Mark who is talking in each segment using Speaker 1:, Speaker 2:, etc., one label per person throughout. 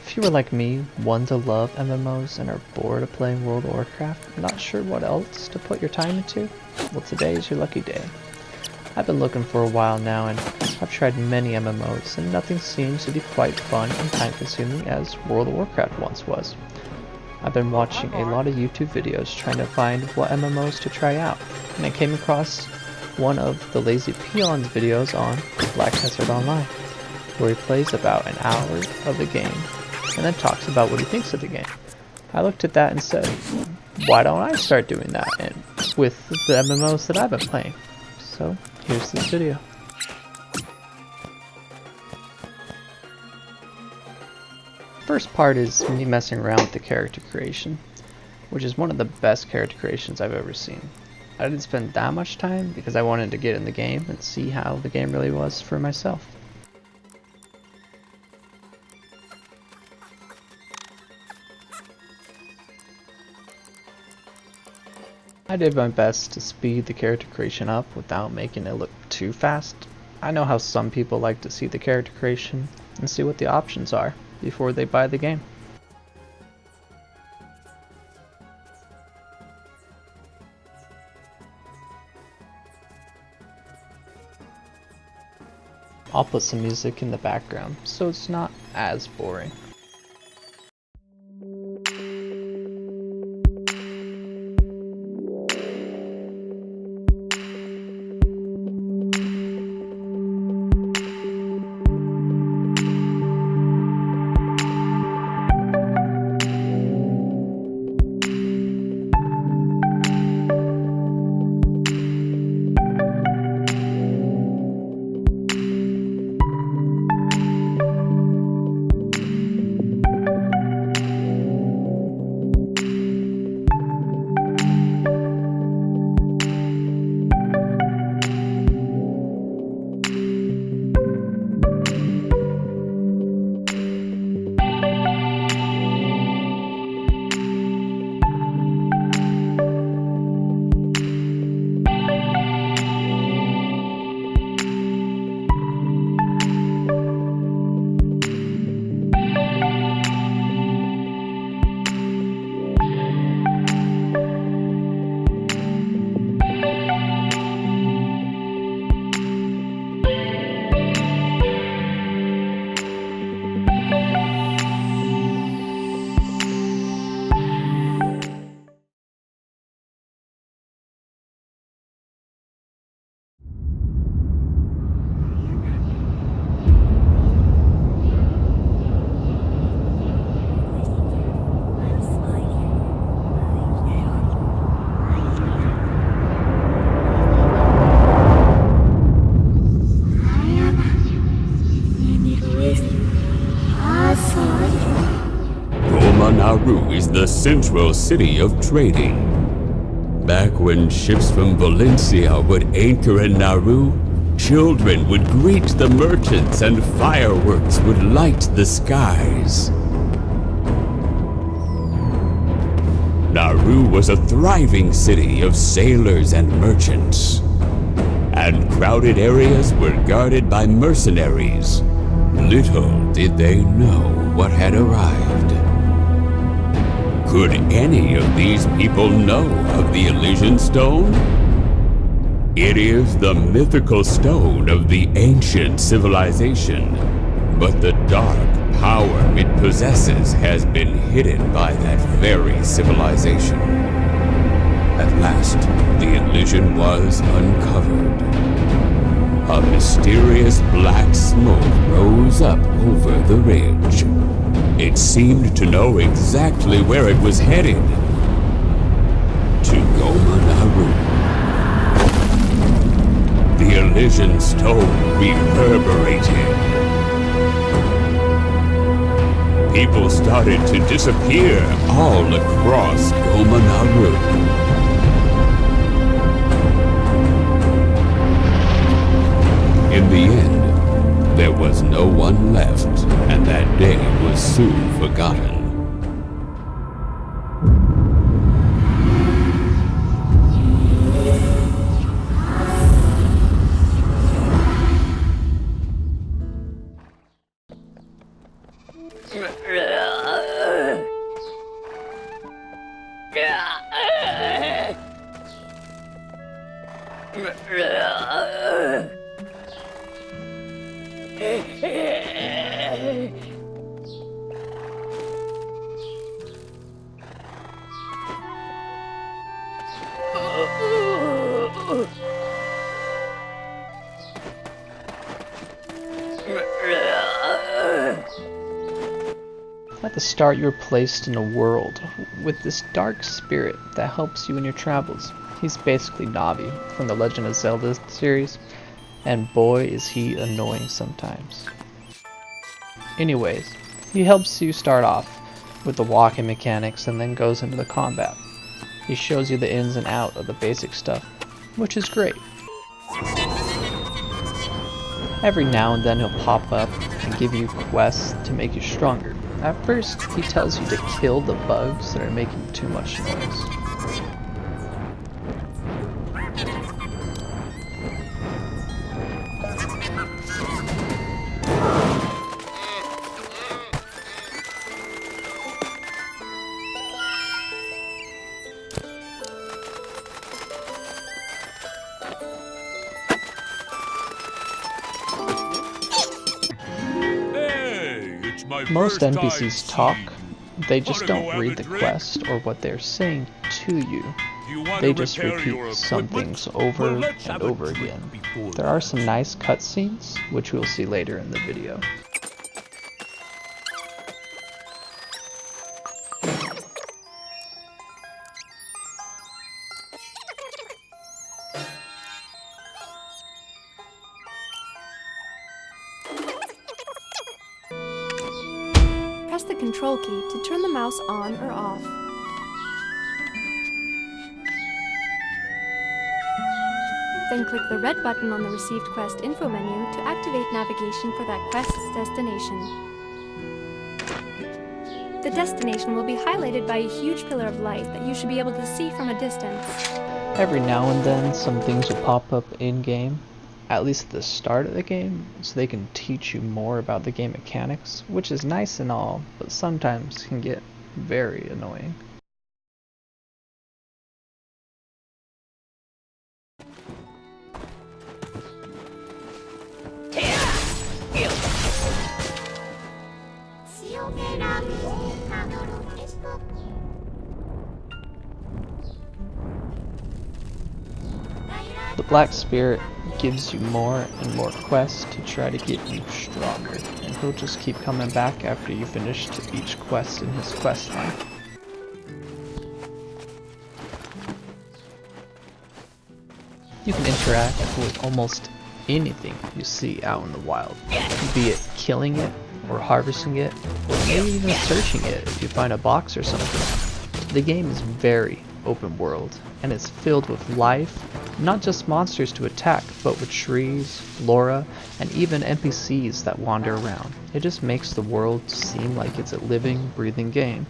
Speaker 1: If you were like me, one to love MMOs and are bored of playing World of Warcraft, not sure what else to put your time into, well today is your lucky day. I've been looking for a while now and I've tried many MMOs and nothing seems to be quite fun and time consuming as World of Warcraft once was. I've been watching a lot of YouTube videos trying to find what MMOs to try out, and I came across one of the Lazy Peon's videos on Black Desert Online, where he plays about an hour of the game and then talks about what he thinks of the game. I looked at that and said, why don't I start doing that and with the MMOs that I've been playing? So here's this video. First part is me messing around with the character creation, which is one of the best character creations I've ever seen. I didn't spend that much time because I wanted to get in the game and see how the game really was for myself. I did my best to speed the character creation up without making it look too fast. I know how some people like to see the character creation and see what the options are before they buy the game. I'll put some music in the background so it's not as boring.
Speaker 2: Nauru is the central city of trading. Back when ships from Valencia would anchor in Nauru, children would greet the merchants and fireworks would light the skies. Nauru was a thriving city of sailors and merchants, and crowded areas were guarded by mercenaries. Little did they know what had arrived. Could any of these people know of the Elysian Stone? It is the mythical stone of the ancient civilization, but the dark power it possesses has been hidden by that very civilization. At last, the Elysian was uncovered. A mysterious black smoke rose up over the ridge. It seemed to know exactly where it was headed. To Goma Nauru. The Elysian Stone reverberated. People started to disappear all across Goma Nauru. In the end, there was no one left, and that day was soon forgotten.
Speaker 1: At the start, you are placed in a world with this dark spirit that helps you in your travels. He's basically Navi from the Legend of Zelda series, and boy is he annoying sometimes. Anyways, he helps you start off with the walking mechanics and then goes into the combat. He shows you the ins and out of the basic stuff, which is great. Every now and then he'll pop up and give you quests to make you stronger. At first, he tells you to kill the bugs that are making too much noise. Most NPCs talk, they just don't read the quest or what they're saying to you. They just repeat some things over and over again. There are some nice cutscenes, which we'll see later in the video.
Speaker 3: Press the control key to turn the mouse on or off. Then click the red button on the Received Quest info menu to activate navigation for that quest's destination. The destination will be highlighted by a huge pillar of light that you should be able to see from a distance.
Speaker 1: Every now and then some things will pop up in-game, at least at the start of the game, so they can teach you more about the game mechanics, which is nice and all, but sometimes can get very annoying. The Black Spirit gives you more and more quests to try to get you stronger, and he'll just keep coming back after you finish each quest in his quest line. You can interact with almost anything you see out in the wild, be it killing it, or harvesting it, or maybe even searching it if you find a box or something. The game is very open world, and it's filled with life, not just monsters to attack, but with trees, flora, and even NPCs that wander around. It just makes the world seem like it's a living, breathing game,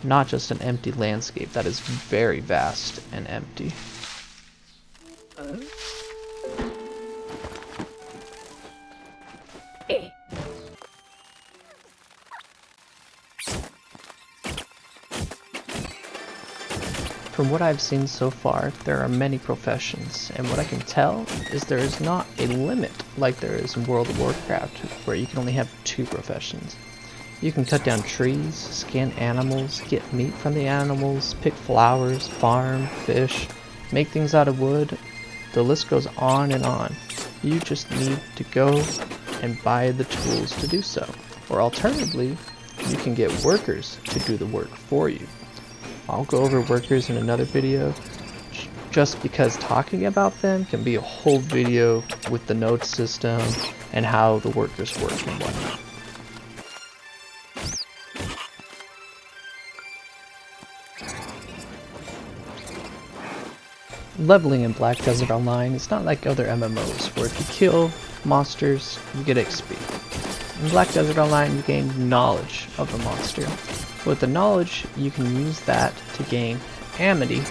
Speaker 1: not just an empty landscape that is very vast and empty. From what I've seen so far, there are many professions, and what I can tell is there is not a limit like there is in World of Warcraft, where you can only have 2 professions. You can cut down trees, skin animals, get meat from the animals, pick flowers, farm, fish, make things out of wood. The list goes on and on. You just need to go and buy the tools to do so. Or alternatively, you can get workers to do the work for you. I'll go over workers in another video, just because talking about them can be a whole video with the node system and how the workers work and whatnot. Leveling in Black Desert Online is not like other MMOs, where if you kill monsters, you get XP. In Black Desert Online, you gain knowledge of the monster. With the knowledge, you can use that to gain amity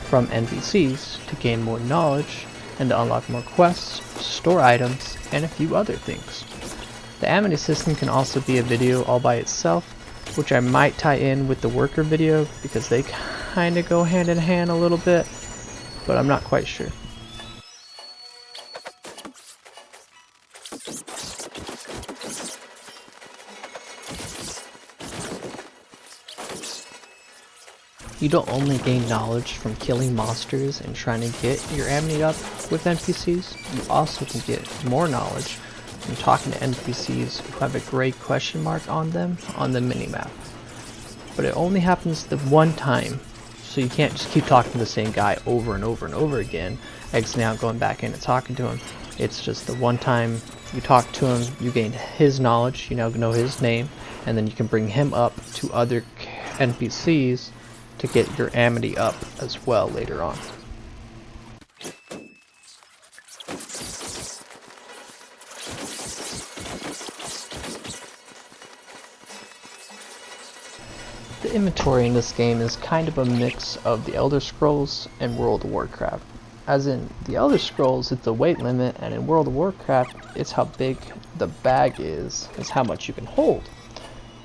Speaker 1: from NPCs to gain more knowledge and to unlock more quests, store items, and a few other things. The amity system can also be a video all by itself, which I might tie in with the worker video because they kinda go hand in hand a little bit, but I'm not quite sure. You don't only gain knowledge from killing monsters and trying to get your amity up with NPCs, you also can get more knowledge from talking to NPCs who have a gray question mark on them on the minimap. But it only happens the one time, so you can't just keep talking to the same guy over and over and over again, exiting out, going back in and talking to him. It's just the one time you talk to him, you gain his knowledge, you now know his name, and then you can bring him up to other NPCs to get your amity up as well later on. The inventory in this game is kind of a mix of the Elder Scrolls and World of Warcraft. As in the Elder Scrolls, it's the weight limit, and in World of Warcraft, it's how big the bag is how much you can hold.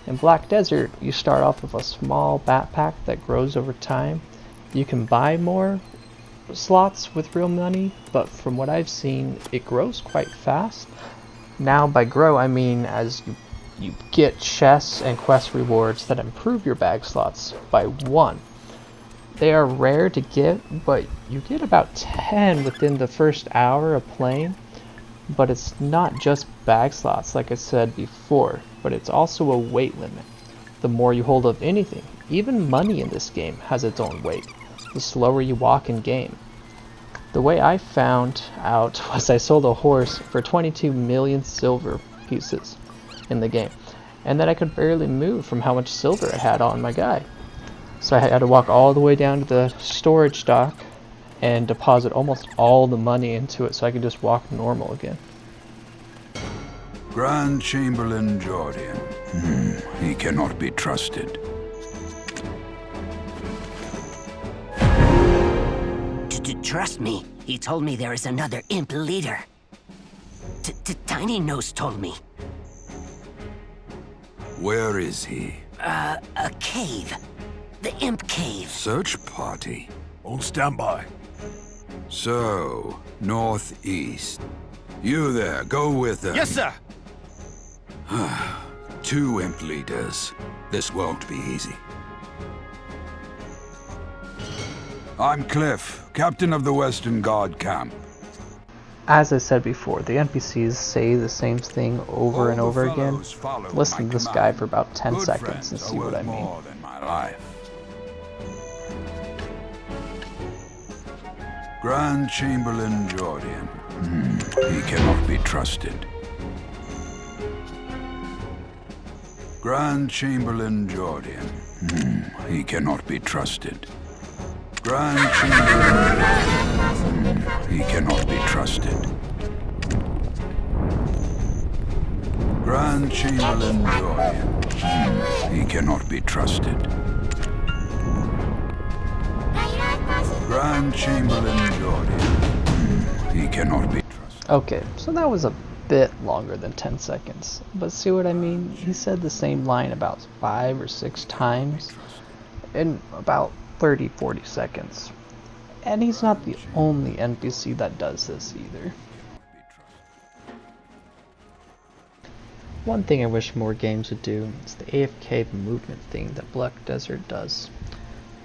Speaker 1: In Black Desert, you start off with a small backpack that grows over time. You can buy more slots with real money, but from what I've seen, it grows quite fast. Now by grow, I mean as you get chests and quest rewards that improve your bag slots by 1. They are rare to get, but you get about 10 within the first hour of playing. But it's not just bag slots like I said before, but it's also a weight limit. The more you hold of anything, even money in this game has its own weight, the slower you walk in game. The way I found out was I sold a horse for 22 million silver pieces in the game, and then I could barely move from how much silver I had on my guy. So I had to walk all the way down to the storage dock and deposit almost all the money into it so I could just walk normal again.
Speaker 4: Grand Chamberlain Jordan. He cannot be trusted.
Speaker 5: Trust me, he told me there is another imp leader. Tiny Nose told me.
Speaker 4: Where is he?
Speaker 5: A cave. The imp cave.
Speaker 4: Search party.
Speaker 6: On standby.
Speaker 4: So, northeast. You there, go with them.
Speaker 6: Yes, sir!
Speaker 4: 2 imp leaders. This won't be easy. I'm Cliff, captain of the Western Guard camp.
Speaker 1: As I said before, the NPCs say the same thing over and over again. Listen to this guy for about 10 seconds and see what I mean.
Speaker 4: More than my life. Grand Chamberlain Jordan. He cannot be trusted. Grand Chamberlain Jordan. He cannot be trusted. Grand Chamberlain. He cannot be trusted. Grand Chamberlain Jordan. He cannot be trusted. Grand Chamberlain Jordan. He cannot be trusted.
Speaker 1: Okay, so that was a bit longer than 10 seconds, but see what I mean? He said the same line about 5 or 6 times in about 30-40 seconds. And he's not the only NPC that does this either. One thing I wish more games would do is the AFK movement thing that Black Desert does.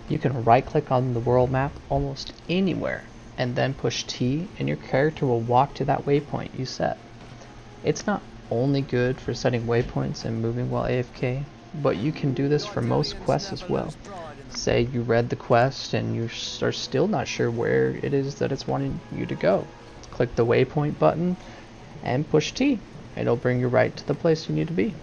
Speaker 1: You can right click on the world map almost anywhere and then push T and your character will walk to that waypoint you set. It's not only good for setting waypoints and moving while AFK, but you can do this for most quests as well. Say you read the quest and you are still not sure where it is that it's wanting you to go. Click the waypoint button and push T. It'll bring you right to the place you need to be.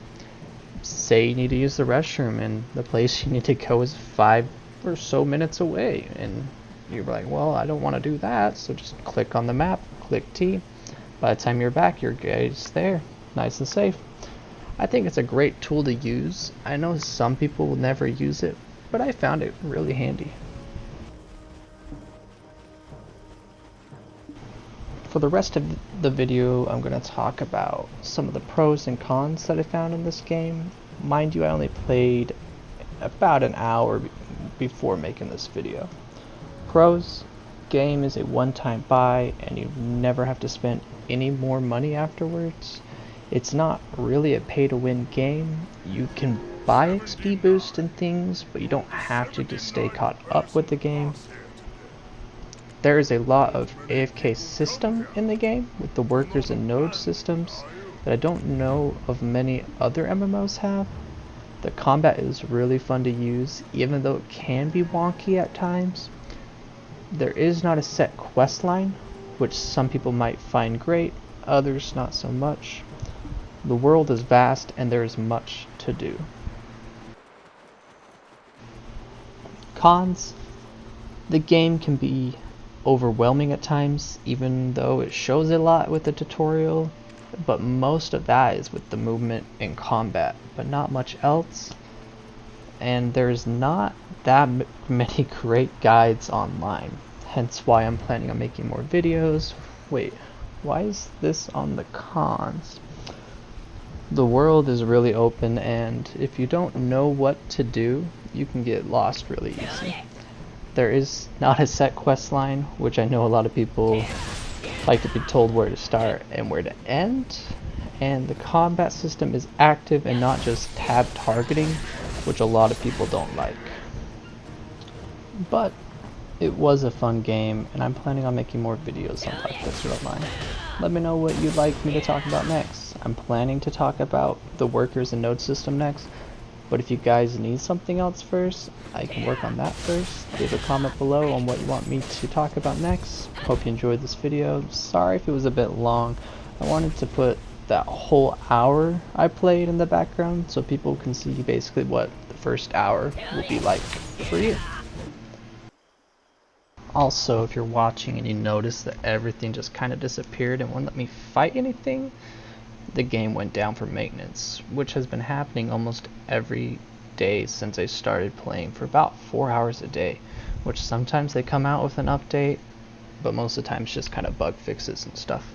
Speaker 1: Say you need to use the restroom and the place you need to go is 5 or so minutes away, and you're like, well, I don't want to do that, so just click on the map, click T. By the time you're back, your guide's there, nice and safe. I think it's a great tool to use. I know some people will never use it, but I found it really handy. For the rest of the video, I'm going to talk about some of the pros and cons that I found in this game. Mind you, I only played about an hour before making this video. Pros: game is a one-time buy and you never have to spend any more money afterwards. It's not really a pay-to-win game. You can buy XP boost and things, but you don't have to stay caught up with the game. There is a lot of AFK system in the game with the workers and node systems. that I don't know of many other MMOs have. The combat is really fun to use, even though it can be wonky at times. There is not a set quest line, which some people might find great, others not so much. The world is vast and there is much to do. Cons: the game can be overwhelming at times, even though it shows a lot with the tutorial, but most of that is with the movement and combat, but not much else. And there's not that many great guides online, hence why I'm planning on making more videos. Wait, why is this on the cons? The world is really open, and if you don't know what to do, you can get lost really easy. There is not a set quest line, which I know a lot of people like to be told where to start and where to end. And the combat system is active and not just tab targeting, which a lot of people don't like. But it was a fun game, and I'm planning on making more videos on Black Desert Online. Let me know what you'd like me to talk about next. I'm planning to talk about the workers and node system next, but if you guys need something else first, I can work on that first. Leave a comment below on what you want me to talk about next. Hope you enjoyed this video. Sorry if it was a bit long. I wanted to put that whole hour I played in the background so people can see basically what the first hour will be like for you. Also, if you're watching and you notice that everything just kind of disappeared and wouldn't let me fight anything, the game went down for maintenance, which has been happening almost every day since I started playing for about 4 hours a day, which sometimes they come out with an update, but most of the time it's just kind of bug fixes and stuff.